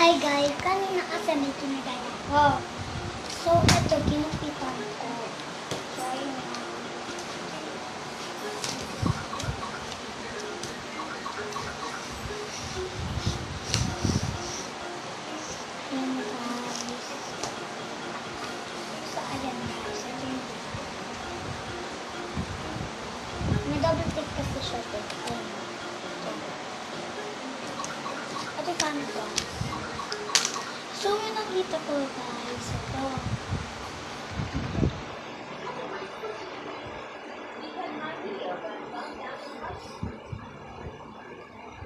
Hi guys, kanina kasi may kinagaya ko. So, ito, kinupitan ko. So, ayun na. Ayan guys. So, ayan guys. Ito yung double tick kasi siya. Ayan. Ito yung paano to. So, yung nakita ko guys, ito.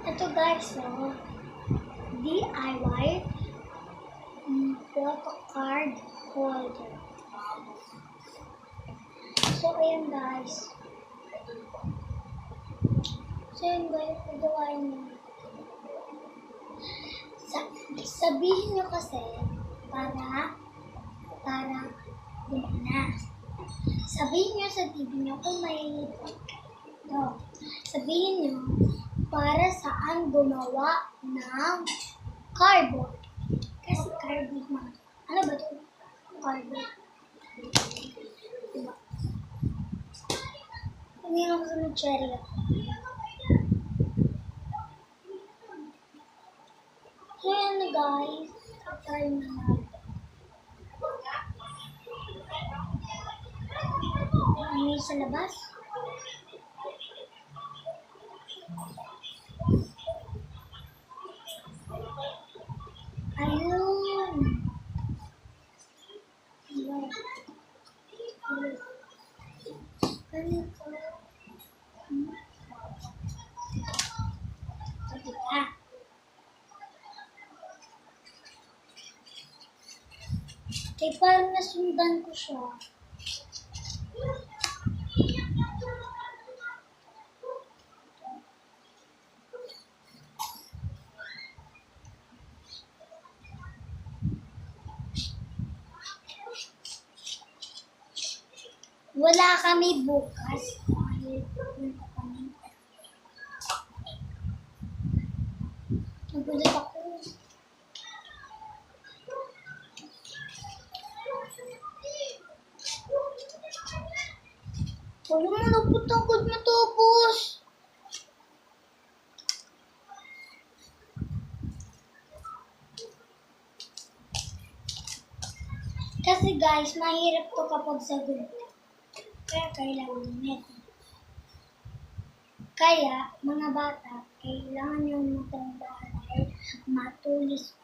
Ito guys, so, DIY photo card holder. So, ayan guys. So, yun guys, nagawain nyo. Sabihin nyo kasi, para gumana. Sabihin nyo sa TV nyo kung may ito. Sabihin nyo, para saan gumawa ng cardboard. Kasi cardboard man. Ano ba ito? Cardboard. Diba? Hindi ako sa mag-cherry ako. So yan na guys. Try na natin. Ano yung sa labas? Ayun. Ayun. Ganito. So, diba? Kaya parang nasundan ko siya. Wala kami bukas. Nagulat ako. Wala mo naputangkod matapos. Kasi guys, mahirap to kapag sa group. Kaya kailangan nito. Kaya, mga bata, kailangan yung matanda dahil matulis ko.